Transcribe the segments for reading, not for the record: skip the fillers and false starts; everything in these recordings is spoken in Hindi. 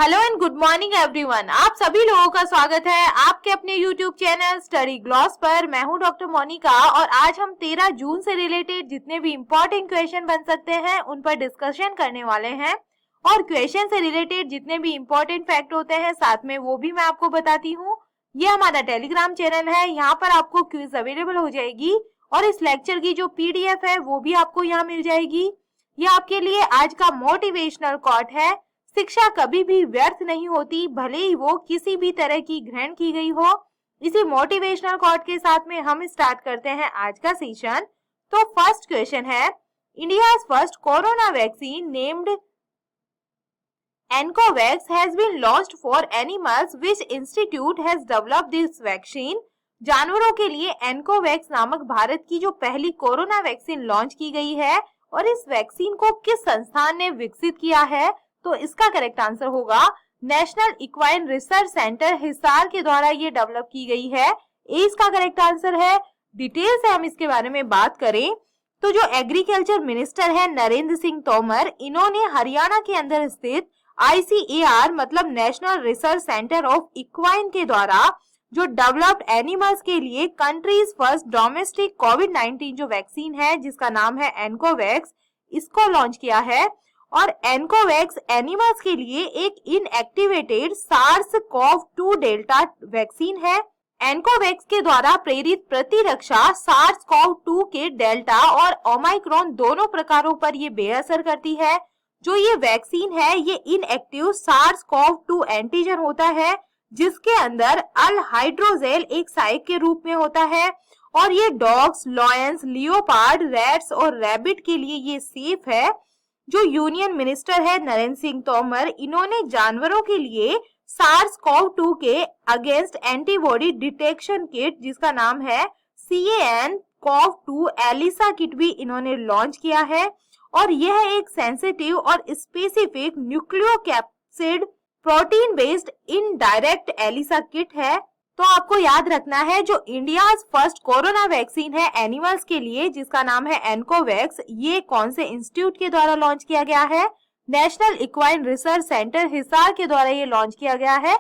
Hello and good morning everyone. आप सभी लोगों का स्वागत है आपके अपने यूट्यूब चैनल स्टडी ग्लॉस पर। मैं हूं डॉक्टर मोनिका और आज हम 13 जून से रिलेटेड जितने भी इम्पोर्टेंट क्वेश्चन बन सकते हैं उन पर डिस्कशन करने वाले हैं और क्वेश्चन से रिलेटेड जितने भी इम्पोर्टेंट फैक्ट होते हैं साथ में वो भी मैं आपको बताती हूँ। ये हमारा टेलीग्राम चैनल है, यहाँ पर आपको क्विज अवेलेबल हो जाएगी और इस लेक्चर की जो PDF है वो भी आपको यहाँ मिल जाएगी। ये आपके लिए आज का मोटिवेशनल कोट है, शिक्षा कभी भी व्यर्थ नहीं होती, भले ही वो किसी भी तरह की ग्रहण की गई हो। इसी मोटिवेशनल कोट के साथ में हम स्टार्ट करते हैं आज का सेशन। तो फर्स्ट क्वेश्चन है, India first corona vaccine named Ancovax has been launched for animals, which institute has developed this vaccine. जानवरों के लिए एनकोवैक्स नामक भारत की जो पहली कोरोना वैक्सीन लॉन्च की गई है और इस वैक्सीन को किस संस्थान ने विकसित किया है, तो इसका करेक्ट आंसर होगा national equine research centre Hisar के द्वारा ये डेवलप की गई है। ए इसका करेक्ट आंसर है। डिटेल से हम इसके बारे में बात करें तो जो एग्रीकल्चर मिनिस्टर है नरेंद्र सिंह तोमर, इन्होंने हरियाणा के अंदर स्थित ICAR मतलब national research centre of equine के द्वारा जो डेवलप्ड एनिमल्स के लिए कंट्रीज फर्स्ट डोमेस्टिक कोविड-19 जो वैक्सीन है जिसका नाम है एनकोवैक्स, इसको लॉन्च किया है। और एनकोवैक्स एनिमल्स के लिए एक इनएक्टिवेटेड SARS-CoV-2 डेल्टा वैक्सीन है। एनकोवैक्स के द्वारा प्रेरित प्रतिरक्षा SARS-CoV-2 के डेल्टा और ओमाइक्रॉन दोनों प्रकारों पर ये बेअसर करती है। जो ये वैक्सीन है ये इनएक्टिव SARS-CoV-2 एंटीजन होता है जिसके अंदर अल हाइड्रोजेल एक साइक के रूप में होता है और ये डॉग्स, लॉयंस, लियोपार्ड, रैट्स और रैबिट के लिए ये सेफ है। जो यूनियन मिनिस्टर है नरेंद्र सिंह तोमर, इन्होंने जानवरों के लिए SARS-CoV-2 के अगेंस्ट एंटीबॉडी डिटेक्शन किट जिसका नाम है CAN-CoV-2 एलिसा किट भी इन्होंने लॉन्च किया है और यह एक सेंसिटिव और specific nucleocapsid protein based indirect ELISA kit है। तो आपको याद रखना है जो इंडिया फर्स्ट कोरोना वैक्सीन है एनिमल्स के लिए जिसका नाम है एनकोवैक्स, ये कौन से इंस्टीट्यूट के द्वारा लॉन्च किया गया है, national equine research centre Hisar के द्वारा ये लॉन्च किया गया है।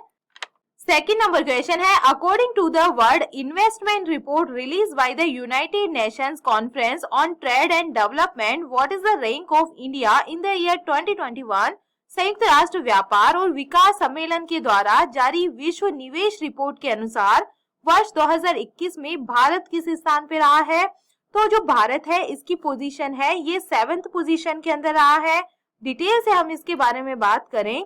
सेकंड नंबर क्वेश्चन है, according to the world investment report release by the United Nations conference on trade and development, what is the rank of India in the year 2021? संयुक्त राष्ट्र व्यापार और विकास सम्मेलन के द्वारा जारी विश्व निवेश रिपोर्ट के अनुसार वर्ष 2021 में भारत किस स्थान पे रहा है? तो जो भारत है इसकी पोजीशन है ये 7th पोजीशन के अंदर रहा है। डिटेल से हम इसके बारे में बात करें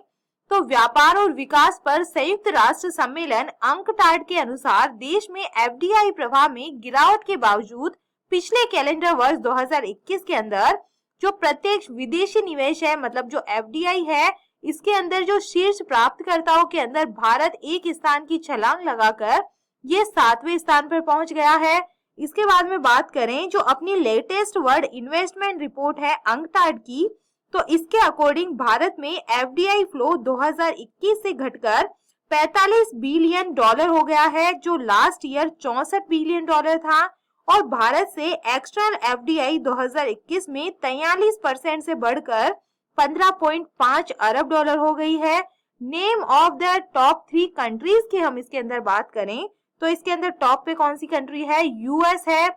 तो व्यापार और विकास पर संयुक्त राष्ट्र सम्मेलन अंकटाड के अनुसार देश में FDI प्रवाह में गिरावट के बावजूद पिछले कैलेंडर वर्ष 2021 के अंदर जो प्रत्यक्ष विदेशी निवेश है मतलब जो FDI है इसके अंदर जो शीर्ष प्राप्तकर्ताओं के अंदर भारत एक स्थान की छलांग लगाकर ये 7वें स्थान पर पहुंच गया है। इसके बाद में बात करें जो अपनी लेटेस्ट वर्ल्ड इन्वेस्टमेंट रिपोर्ट है अंकटाड की, तो इसके अकॉर्डिंग भारत में FDI फ्लो 2021 से घटकर $45 बिलियन हो गया है जो लास्ट ईयर $64 बिलियन था और भारत से एक्सटर्नल FDI 2021 में 43% से बढ़कर $15.5 अरब हो गई है। Name of the top 3 countries की हम इसके अंदर बात करें तो इसके अंदर टॉप पे कौन सी कंट्री है? US है,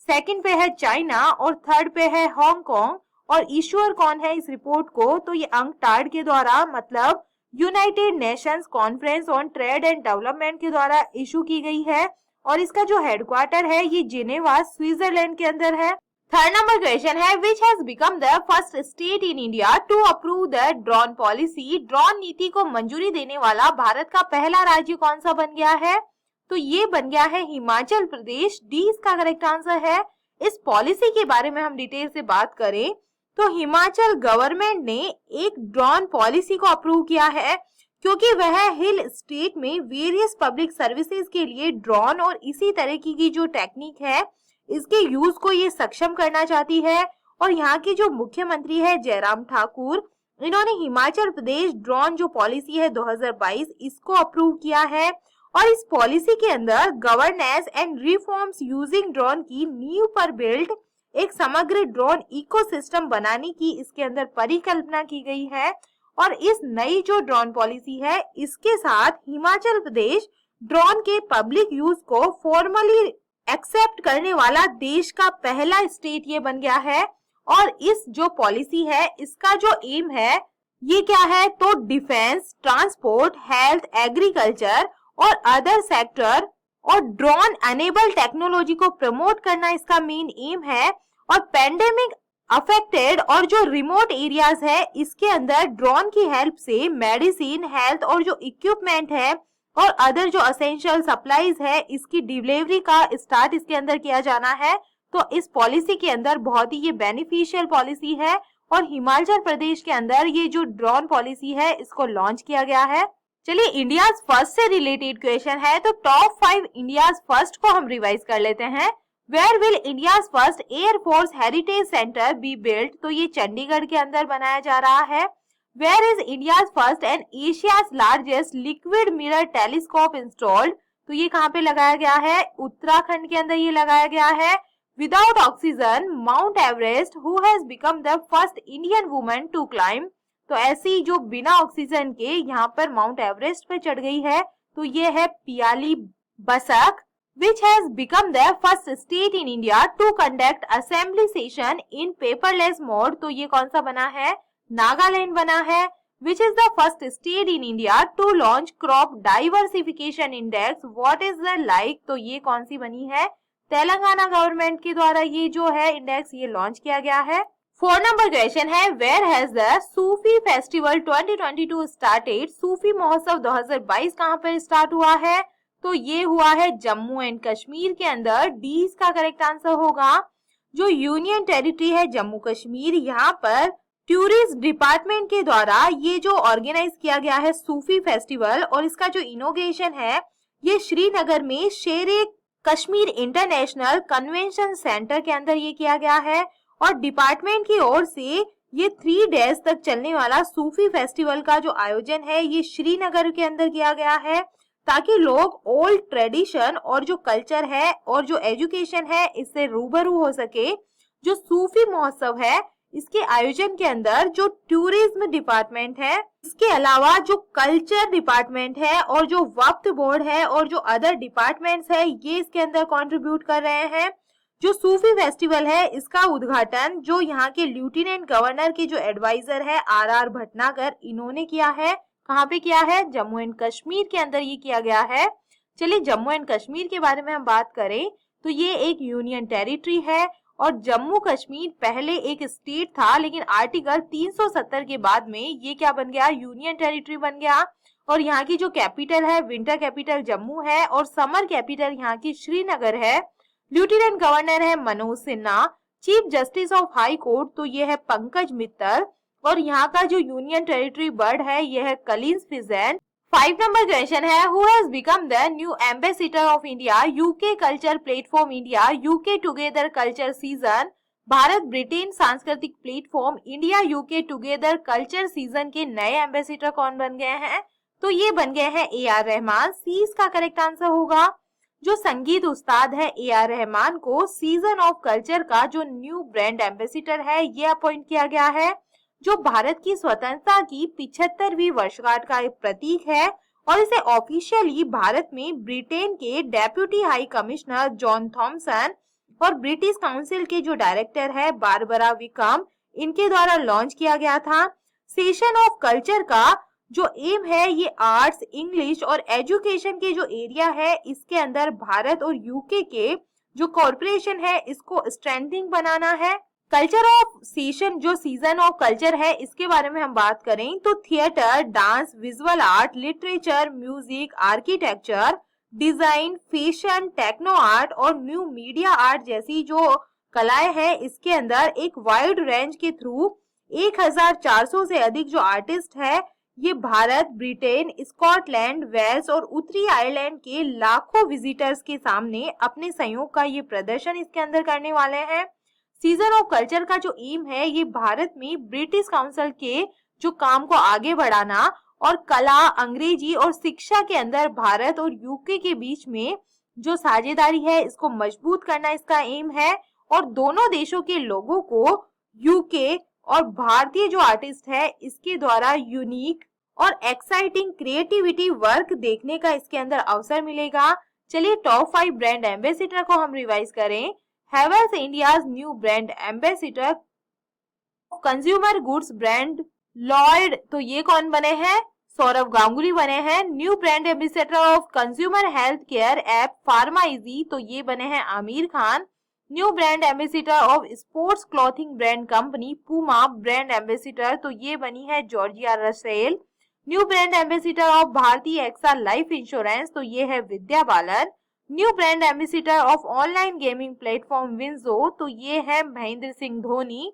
सेकंड पे है चाइना और थर्ड पे है हांगकांग। और इश्यूअर कौन है इस रिपोर्ट को? तो ये अंकटाड के द्वारा मतलब United Nations conference on trade and development के द्वारा इशू की गई है और इसका जो हेडक्वार्टर है ये जिनेवा स्विट्जरलैंड के अंदर है। थर्ड नंबर क्वेश्चन है, which has become the first state in India to approve the drone policy? Drone नीति को मंजूरी देने वाला भारत का पहला राज्य कौन सा बन गया है? तो ये बन गया है हिमाचल प्रदेश। डी इसका करेक्ट आंसर है। इस पॉलिसी के बारे में हम डिटेल से बात करें तो हिमाचल गवर्नमेंट ने एक ड्रोन पॉलिसी को अप्रूव किया है क्योंकि वह हिल स्टेट में वेरियस पब्लिक सर्विसेज के लिए ड्रोन और इसी तरह की जो टेक्निक है इसके यूज को ये सक्षम करना चाहती है। और यहाँ की जो मुख्यमंत्री है जयराम ठाकुर, इन्होंने हिमाचल प्रदेश ड्रोन जो पॉलिसी है 2022 इसको अप्रूव किया है और इस पॉलिसी के अंदर governance and reforms using drone की नींव पर बिल्ड एक समग्र ड्रोन इकोसिस्टम बनाने की इसके अंदर परिकल्पना की गई है और इस नई जो ड्रोन पॉलिसी है इसके साथ हिमाचल प्रदेश ड्रोन के पब्लिक यूज को फॉर्मली एक्सेप्ट करने वाला देश का पहला स्टेट ये बन गया है। और इस जो पॉलिसी है इसका जो एम है ये क्या है, तो डिफेंस, ट्रांसपोर्ट, हेल्थ, एग्रीकल्चर और अदर सेक्टर और ड्रोन एनेबल टेक्नोलॉजी को प्रमोट करना इसका मेन एम है। और पेंडेमिक अफेक्टेड और जो रिमोट एरियाज है इसके अंदर ड्रोन की हेल्प से मेडिसिन, हेल्थ और जो इक्विपमेंट है और अदर जो असेंशियल सप्लाईज है इसकी डिलीवरी का स्टार्ट इसके अंदर किया जाना है। तो इस पॉलिसी के अंदर बहुत ही ये बेनिफिशियल पॉलिसी है और हिमाचल प्रदेश के अंदर ये जो ड्रोन पॉलिसी है इसको लॉन्च किया गया है। चलिए इंडिया फर्स्ट से रिलेटेड क्वेश्चन है, तो टॉप 5 इंडिया फर्स्ट को हम रिवाइज कर लेते हैं। Where will India first air force heritage centre be built, तो ये चंडीगढ़ के अंदर बनाया जा रहा है। Where is India first and Asia's largest liquid mirror telescope installed, तो ये कहाँ पे लगाया गया है, उत्तराखंड के अंदर ये लगाया गया है। Without oxygen Mount Everest, who has become the first Indian woman to climb, तो ऐसी जो बिना ऑक्सीजन के यहाँ पर माउंट एवरेस्ट पे चढ़ गई है तो ये है Piyali Basak. which has become the first state in India to conduct assembly session in paperless mode, तो ये कौन सा बना है, नागालैंड बना है। which is the first state in India to launch crop diversification index, what is the like, तो ये कौन सी बनी है, तेलंगाना गवर्नमेंट के द्वारा ये जो है इंडेक्स ये लॉन्च किया गया है। 4 नंबर क्वेश्चन है, where has the Sufi festival 2022 started, सूफी महोत्सव 2022 कहाँ पर स्टार्ट हुआ है, तो ये हुआ है जम्मू एंड कश्मीर के अंदर। डी इसका करेक्ट आंसर होगा। जो यूनियन टेरिटरी है जम्मू कश्मीर, यहाँ पर टूरिज्म डिपार्टमेंट के द्वारा ये जो ऑर्गेनाइज किया गया है सूफी फेस्टिवल और इसका जो इनोग्रेशन है ये श्रीनगर में शेरे कश्मीर इंटरनेशनल कन्वेंशन सेंटर के अंदर ये किया गया है। और डिपार्टमेंट की ओर से ये 3 डेज तक चलने वाला सूफी फेस्टिवल का जो आयोजन है ये श्रीनगर के अंदर किया गया है ताकि लोग ओल्ड ट्रेडिशन और जो कल्चर है और जो एजुकेशन है इससे रूबरू हो सके। जो सूफी महोत्सव है इसके आयोजन के अंदर जो टूरिज्म डिपार्टमेंट है, इसके अलावा जो कल्चर डिपार्टमेंट है और जो वक्फ बोर्ड है और जो अदर डिपार्टमेंट्स है ये इसके अंदर कंट्रीब्यूट कर रहे हैं। जो सूफी फेस्टिवल है इसका उद्घाटन जो यहाँ के लेफ्टिनेंट गवर्नर के जो एडवाइजर है RR भटनागर, इन्होंने किया है। कहाँ पे किया है, जम्मू एंड कश्मीर के अंदर ये किया गया है। चलिए जम्मू एंड कश्मीर के बारे में हम बात करें तो ये एक यूनियन टेरिटरी है और जम्मू कश्मीर पहले एक स्टेट था लेकिन आर्टिकल 370 के बाद में ये क्या बन गया, यूनियन टेरिटरी बन गया। और यहाँ की जो कैपिटल है विंटर कैपिटल जम्मू है और समर कैपिटल यहाँ की श्रीनगर है। लेफ्टिनेंट गवर्नर है Manoj Sinha. Chief justice of high court तो ये है पंकज मित्तल और यहाँ का जो यूनियन टेरिटरी बर्ड है ये है कलिंस फिजेंट। 5 नंबर क्वेश्चन है, who has become the new ambassador of India UK culture platform India UK together culture season, Bharat Britain सांस्कृतिक platform India UK together culture season के नए एम्बेसडर कौन बन गए हैं, तो ये बन गए हैं AR रहमान। सी इसका करेक्ट आंसर होगा। जो संगीत उस्ताद है AR रहमान को सीजन ऑफ कल्चर का जो न्यू ब्रांड एम्बेसडर है ये अपॉइंट किया गया है, जो भारत की स्वतंत्रता की 75वीं वर्षगांठ का एक प्रतीक है। और इसे ऑफिशियली भारत में ब्रिटेन के deputy high commissioner John Thomson और ब्रिटिश काउंसिल के जो डायरेक्टर है बारबरा विकम, इनके द्वारा लॉन्च किया गया था। सेशन ऑफ कल्चर का जो एम है ये आर्ट्स, इंग्लिश और एजुकेशन के जो एरिया है इसके अंदर भारत और यूके के जो कॉर्पोरेशन है इसको स्ट्रेंथनिंग बनाना है। कल्चर ऑफ सेशन जो सीजन ऑफ कल्चर है इसके बारे में हम बात करें तो theatre, dance, visual art, literature, music, architecture, design, fashion, techno art और न्यू मीडिया आर्ट जैसी जो कलाएं हैं इसके अंदर एक वाइड रेंज के थ्रू 1400 से अधिक जो आर्टिस्ट है ये भारत, ब्रिटेन, स्कॉटलैंड, वेल्स और उत्तरी आयरलैंड के लाखों विजिटर्स के सामने अपने सहयोग का ये प्रदर्शन इसके अंदर करने वाले हैं। सीजन ऑफ कल्चर का जो एम है ये भारत में ब्रिटिश काउंसिल के जो काम को आगे बढ़ाना और कला, अंग्रेजी और शिक्षा के अंदर भारत और यूके के बीच में जो साझेदारी है इसको मजबूत करना इसका एम है। और दोनों देशों के लोगों को यूके और भारतीय जो आर्टिस्ट है इसके द्वारा यूनिक और एक्साइटिंग क्रिएटिविटी वर्क देखने का इसके अंदर अवसर मिलेगा। चलिए टॉप 5 ब्रांड एम्बेसिडर को हम रिवाइज करें। Havells India's new brand ambassador consumer goods brand Lloyd, तो ये कौन बने हैं? सौरव गांगुली बने हैं। New brand ambassador of consumer health care app pharma easy, तो ये बने हैं Aamir Khan. New brand ambassador of sports clothing brand company Puma brand ambassador, तो ये बनी है Georgia Russell. New brand ambassador of Bharti AXA life insurance, तो ये है Vidya Balan. New brand ambassador of online gaming platform WinZO, तो ये है महेंद्र सिंह धोनी।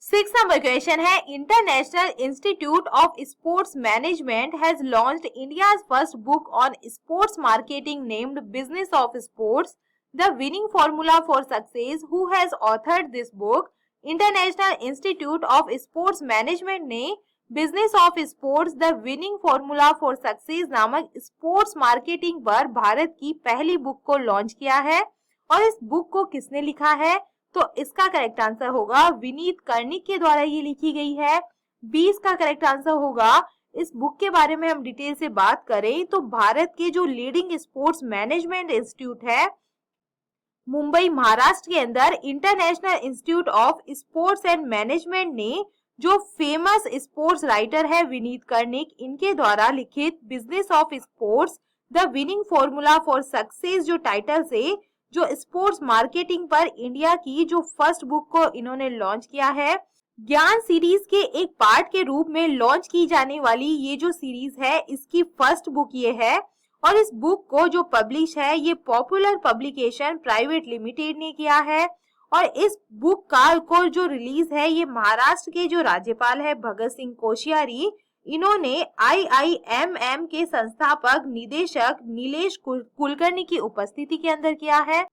6 नंबर क्वेश्चन है, International Institute of Sports Management has launched India's first book on sports marketing named business of sports the winning formula for success. Who has authored this book? International Institute of Sports Management ने business of sports the winning formula for success नामक स्पोर्ट्स मार्केटिंग पर भारत की पहली बुक को लॉन्च किया है। और इस बुक को किसने लिखा है? तो इसका करेक्ट आंसर होगा विनीत कर्णिक के द्वारा ये लिखी गई है। 20 का करेक्ट आंसर होगा। इस बुक के बारे में हम डिटेल से बात करें तो भारत के जो लीडिंग स्पोर्ट्स मैनेजमेंट इंस्टीट्यूट है मुंबई महाराष्ट्र के अंदर international Institute of sports and management ने जो फेमस स्पोर्ट्स राइटर है विनीत कर्णिक, इनके द्वारा लिखित business of sports the winning formula for success जो टाइटल से जो स्पोर्ट्स मार्केटिंग पर इंडिया की जो फर्स्ट बुक को इन्होंने लॉन्च किया है। ज्ञान सीरीज के एक पार्ट के रूप में लॉन्च की जाने वाली ये जो सीरीज है इसकी फर्स्ट बुक ये है। और इस बुक को जो पब्लिश है ये पॉपुलर पब्लिकेशन प्राइवेट लिमिटेड ने किया है। और इस बुक का को जो रिलीज है ये महाराष्ट्र के जो राज्यपाल है भगत सिंह कोश्यारी, इन्होंने IIMM के संस्थापक निदेशक नीलेश कुलकर्णी की उपस्थिति के अंदर किया है।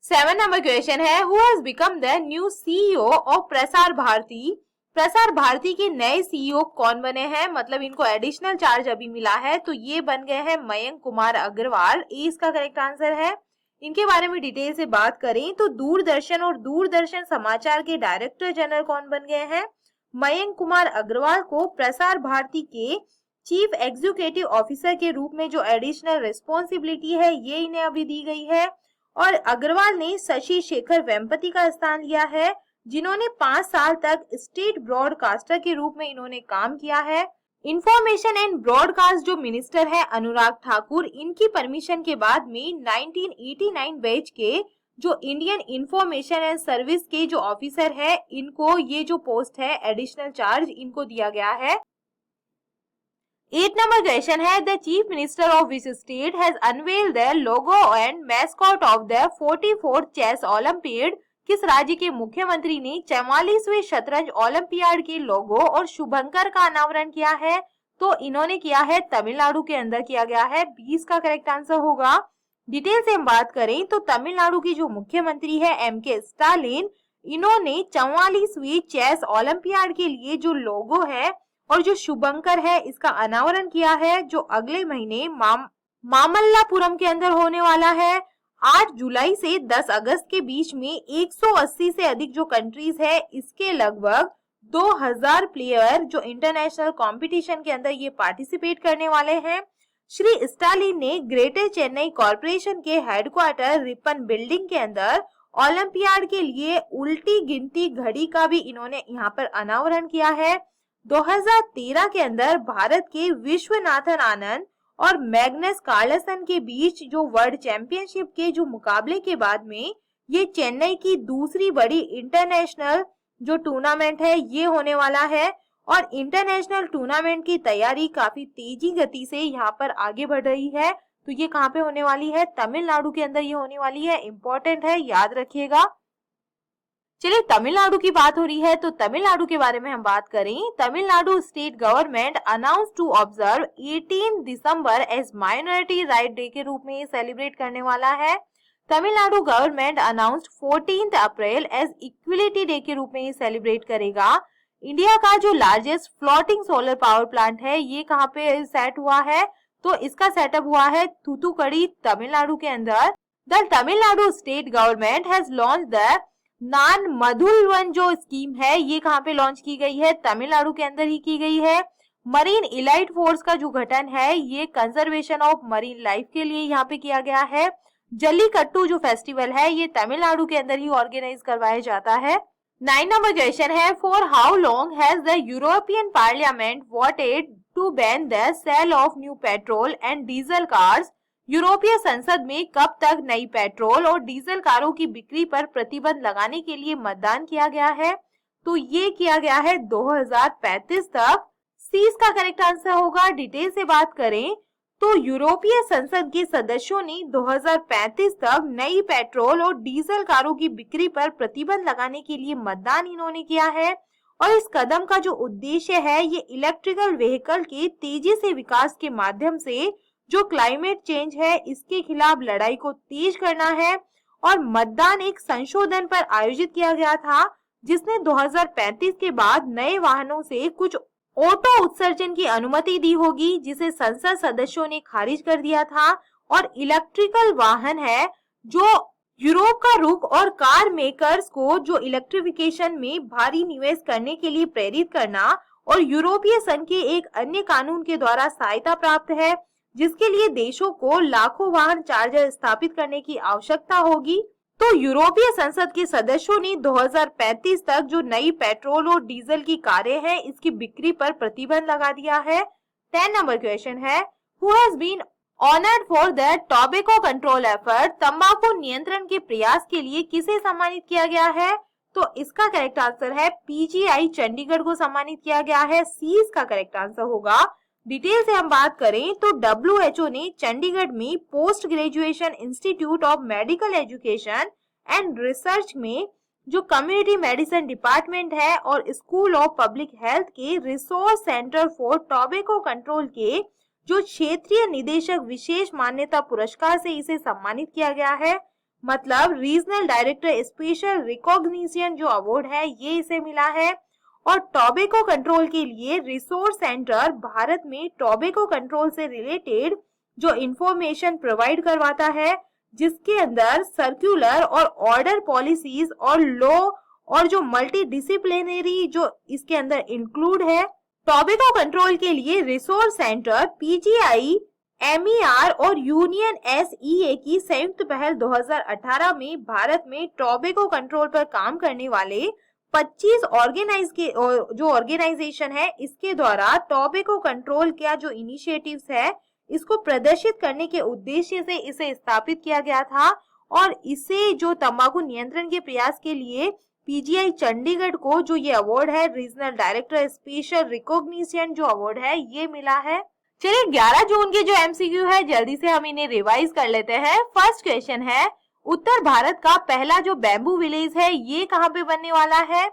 7 नंबर क्वेश्चन है, who has become the new CEO of Prasar Bharati? Prasar Bharati के नए CEO कौन बने हैं? मतलब इनको एडिशनल चार्ज अभी मिला है, तो ये बन गए हैं मयंक कुमार अग्रवाल। ए इसका करेक्ट आंसर है। इनके बारे में डिटेल से बात करें तो दूरदर्शन और दूरदर्शन समाचार के डायरेक्टर जनरल कौन बन गए हैं? मयंक कुमार अग्रवाल को प्रसार भारती के चीफ एग्जीक्यूटिव ऑफिसर के रूप में जो एडिशनल रिस्पॉन्सिबिलिटी है ये इन्हें अभी दी गई है। और अग्रवाल ने शशि शेखर वेम्पति का स्थान लिया है, जिन्होंने 5 साल तक स्टेट ब्रॉडकास्टर के रूप में इन्होंने काम किया है। इंफॉर्मेशन एंड ब्रॉडकास्ट जो मिनिस्टर है अनुराग ठाकुर, इनकी परमिशन के बाद में 1989 बैच के जो इंडियन इंफॉर्मेशन एंड सर्विस के जो ऑफिसर है इनको ये जो पोस्ट है एडिशनल चार्ज इनको दिया गया है। 8 नंबर क्वेश्चन है, the chief minister of which state has unveiled the logo and mascot of the 44th chess olympiad? किस राज्य के मुख्यमंत्री ने 44वें शतरंज ओलंपियाड के लोगो और शुभंकर का अनावरण किया है? तो इन्होंने किया है तमिलनाडु के अंदर किया गया है। 20 का करेक्ट आंसर होगा। डिटेल से हम बात करें तो तमिलनाडु की जो मुख्यमंत्री है MK स्टालिन, इन्होंने 44वीं चेस ओलंपियाड के लिए जो लोगो है और जो शुभंकर है इसका अनावरण किया है, जो अगले महीने मामल्लापुरम के अंदर होने वाला है। 8 जुलाई से 10 अगस्त के बीच में 180 से अधिक जो कंट्रीज है इसके लगभग 2000 प्लेयर जो इंटरनेशनल कंपटीशन के अंदर ये पार्टिसिपेट करने वाले हैं। श्री स्टालिन ने ग्रेटर चेन्नई कॉर्पोरेशन के हेडक्वार्टर रिपन बिल्डिंग के अंदर ओलंपियाड के लिए उल्टी गिनती घड़ी का भी इन्होंने यहाँ पर अनावरण किया है। 2013 के अंदर भारत के विश्वनाथन आनंद और मैग्नस कार्लसन के बीच जो वर्ल्ड चैंपियनशिप के जो मुकाबले के बाद में ये चेन्नई की दूसरी बड़ी इंटरनेशनल जो टूर्नामेंट है ये होने वाला है। और इंटरनेशनल टूर्नामेंट की तैयारी काफी तेजी गति से यहाँ पर आगे बढ़ रही है। तो ये कहाँ पे होने वाली है? तमिलनाडु के अंदर ये होने वाली है। इंपॉर्टेंट है, याद रखिएगा। चलिए तमिलनाडु की बात हो रही है तो तमिलनाडु के बारे में हम बात करें। Tamil Nadu state government announce to observe 18 December as minority right day के रूप में ये सेलिब्रेट करने वाला है। Tamil Nadu government announced 14 April as equality day के रूप में ये सेलिब्रेट करेगा। इंडिया का जो largest floating solar power plant है ये कहाँ पे सेट हुआ है? तो इसका सेटअप हुआ है थूथुकुडी तमिलनाडु के अंदर। The Tamil Nadu state government has launched the Naan Mudhalvan जो स्कीम है ये कहाँ पे लॉन्च की गई है? तमिलनाडु के अंदर ही की गई है। मरीन इलाइट फोर्स का जो गठन है ये कंजर्वेशन ऑफ मरीन लाइफ के लिए यहाँ पे किया गया है। जल्लीकट्टू जो फेस्टिवल है ये तमिलनाडु के अंदर ही ऑर्गेनाइज करवाया जाता है। 9 नंबर क्वेश्चन है, for how long has the European parliament voted to ban the sale of new petrol and diesel cars? यूरोपीय संसद में कब तक नई पेट्रोल और डीजल कारों की बिक्री पर प्रतिबंध लगाने के लिए मतदान किया गया है? तो ये किया गया है 2035 तक। सी इसका करेक्ट आंसर होगा। डिटेल से बात करें तो यूरोपीय संसद के सदस्यों ने 2035 तक नई पेट्रोल और डीजल कारों की बिक्री पर प्रतिबंध लगाने के लिए मतदान इन्होंने किया है। और इस कदम का जो उद्देश्य है ये इलेक्ट्रिकल व्हीकल के तेजी से विकास के माध्यम से जो क्लाइमेट चेंज है इसके खिलाफ लड़ाई को तेज करना है। और मतदान एक संशोधन पर आयोजित किया गया था जिसने 2035 के बाद नए वाहनों से कुछ ऑटो उत्सर्जन की अनुमति दी होगी, जिसे संसद सदस्यों ने खारिज कर दिया था। और इलेक्ट्रिकल वाहन है जो यूरोप का रुख और कार मेकर्स को जो इलेक्ट्रिफिकेशन में भारी निवेश करने के लिए प्रेरित करना और यूरोपीय संघ के एक अन्य कानून के द्वारा सहायता प्राप्त है, जिसके लिए देशों को लाखों वाहन चार्जर स्थापित करने की आवश्यकता होगी। तो यूरोपीय संसद के सदस्यों ने 2035 तक जो नई पेट्रोल और डीजल की कारें हैं इसकी बिक्री पर प्रतिबंध लगा दिया है। 10 नंबर क्वेश्चन है, who has been honoured for the tobacco control effort? तंबाकू नियंत्रण के प्रयास के लिए किसे सम्मानित किया गया है? तो इसका करेक्ट आंसर है पीजीआई चंडीगढ़ को सम्मानित किया गया है। सी इसका करेक्ट आंसर होगा। डिटेल से हम बात करें तो WHO ने चंडीगढ़ में post graduation institute of medical education and research में जो कम्युनिटी मेडिसिन डिपार्टमेंट है और स्कूल ऑफ पब्लिक हेल्थ के resource centre for tobacco control के जो क्षेत्रीय निदेशक विशेष मान्यता पुरस्कार से इसे सम्मानित किया गया है। मतलब रीजनल डायरेक्टर स्पेशल रिकॉग्निशन जो अवार्ड है ये इसे मिला है। और टोबैको कंट्रोल के लिए रिसोर्स सेंटर भारत में टोबैको कंट्रोल से रिलेटेड जो इंफॉर्मेशन प्रोवाइड करवाता है, जिसके अंदर सर्कुलर और ऑर्डर पॉलिसीज और लॉ और जो मल्टी डिसिप्लिनरी जो इसके अंदर इंक्लूड है। टोबैको कंट्रोल के लिए रिसोर्स सेंटर पीजीआई, MER और यूनियन SEA की संयुक्त पहल 2018 में भारत में टोबैको कंट्रोल पर काम करने वाले 25 ऑर्गेनाइजेशन है इसके द्वारा टोबैको कंट्रोल का जो इनिशिएटिव्स है इसको प्रदर्शित करने के उद्देश्य से इसे स्थापित किया गया था। और इसे जो तंबाकू नियंत्रण के प्रयास के लिए पीजीआई चंडीगढ़ को जो ये अवार्ड है रीजनल डायरेक्टर स्पेशल रिकॉग्निशन जो अवार्ड है ये मिला है। चलिए 11 जून के जो MCQ है जल्दी से हम इन्हें रिवाइज कर लेते हैं। फर्स्ट क्वेश्चन है, उत्तर भारत का पहला जो बैम्बू विलेज है ये कहाँ पे बनने वाला है?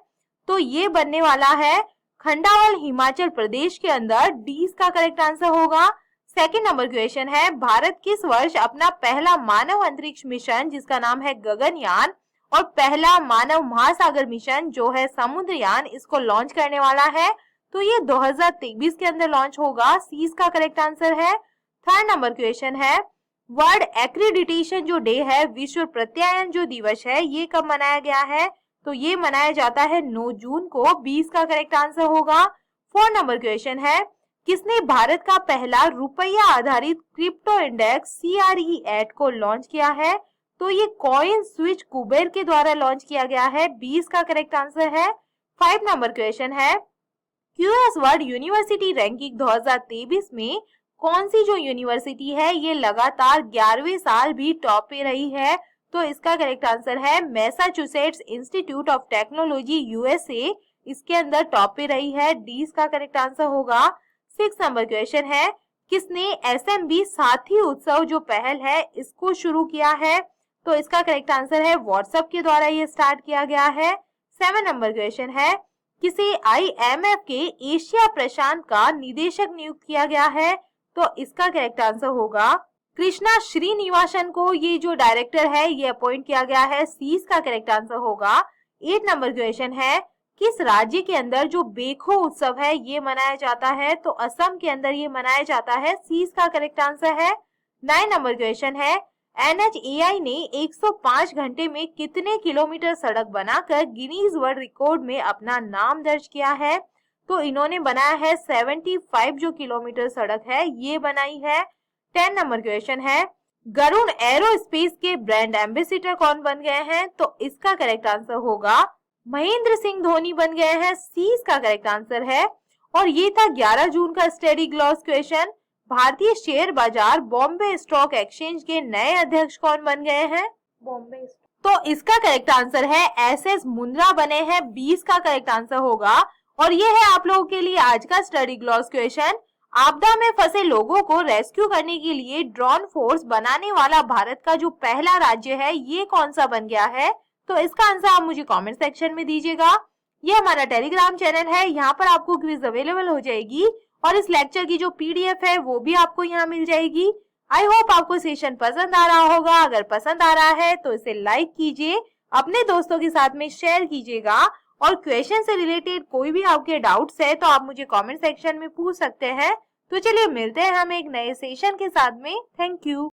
तो ये बनने वाला है खंडावल हिमाचल प्रदेश के अंदर। डी इसका करेक्ट आंसर होगा। सेकंड नंबर क्वेश्चन है, भारत किस वर्ष अपना पहला मानव अंतरिक्ष मिशन जिसका नाम है गगनयान और पहला मानव महासागर मिशन जो है समुद्रयान इसको लॉन्च करने वाला है? तो ये 2023 के अंदर लॉन्च होगा। सी इसका करेक्ट आंसर है। थर्ड नंबर क्वेश्चन है, वर्ल्ड एक्रीडिटेशन जो डे है विश्व प्रत्यायन जो दिवस है ये कब मनाया गया है? तो ये मनाया जाता है 9 जून को। 20 का करेक्ट आंसर होगा। फोर्थ नंबर क्वेश्चन है, किसने भारत का पहला रुपया आधारित क्रिप्टो इंडेक्स CRE8 को लॉन्च किया है? तो ये कॉइन स्विच कुबेर के द्वारा लॉन्च किया गया है। 20 का करेक्ट आंसर है। 5 नंबर क्वेश्चन है, QS वर्ल्ड यूनिवर्सिटी रैंकिंग 2023 में कौन सी जो यूनिवर्सिटी है ये लगातार 11वें साल भी टॉप पे रही है? तो इसका करेक्ट आंसर है Massachusetts institute of technology USA इसके अंदर टॉप पे रही है। डी इसका करेक्ट आंसर होगा। 6 नंबर क्वेश्चन है, किसने SMB साथी उत्सव जो पहल है इसको शुरू किया है? तो इसका करेक्ट आंसर है व्हाट्सएप के द्वारा ये स्टार्ट किया गया है। 7 नंबर क्वेश्चन है, किसे IMF के एशिया प्रशांत का निदेशक नियुक्त किया गया है? तो इसका करेक्ट आंसर होगा कृष्णा श्रीनिवासन को ये जो डायरेक्टर है ये अपॉइंट किया गया है। सी इसका करेक्ट आंसर होगा। 8 नंबर क्वेश्चन है, किस राज्य के अंदर जो बेखो उत्सव है ये मनाया जाता है? तो असम के अंदर ये मनाया जाता है। सी इसका करेक्ट आंसर है। 9 नंबर क्वेश्चन है, NHAI ने 105 घंटे में कितने किलोमीटर सड़क बनाकर गिनीज वर्ल्ड रिकॉर्ड में अपना नाम दर्ज किया है? तो इन्होंने बनाया है 75 जो किलोमीटर सड़क है ये बनाई है। 10 नंबर क्वेश्चन है, गरुड़ एरोस्पेस के ब्रांड एम्बेसडर कौन बन गए हैं? तो इसका करेक्ट आंसर होगा महेंद्र सिंह धोनी बन गए हैं। सी इसका करेक्ट आंसर है। और ये था 11 जून का स्टडी ग्लॉस क्वेश्चन। भारतीय शेयर बाजार बॉम्बे स्टॉक एक्सचेंज के नए अध्यक्ष कौन बन गए हैं? बॉम्बे। तो इसका करेक्ट आंसर है SS मुंद्रा बने हैं। 20 का करेक्ट आंसर होगा। और ये है आप लोगों के लिए आज का स्टडी ग्लॉस क्वेश्चन। आपदा में फंसे लोगों को रेस्क्यू करने के लिए ड्रोन फोर्स बनाने वाला भारत का जो पहला राज्य है ये कौन सा बन गया है? तो इसका आंसर आप मुझे कमेंट सेक्शन में दीजिएगा। ये हमारा टेलीग्राम चैनल है, यहाँ पर आपको क्विज अवेलेबल हो जाएगी और इस लेक्चर की जो PDF है वो भी आपको यहाँ मिल जाएगी। आई होप आपको सेशन पसंद आ रहा होगा। अगर पसंद आ रहा है तो इसे लाइक कीजिए, अपने दोस्तों के साथ में शेयर कीजिएगा और क्वेश्चन से रिलेटेड कोई भी आपके डाउट्स है तो आप मुझे कमेंट सेक्शन में पूछ सकते हैं। तो चलिए मिलते हैं हम एक नए सेशन के साथ में। Thank you.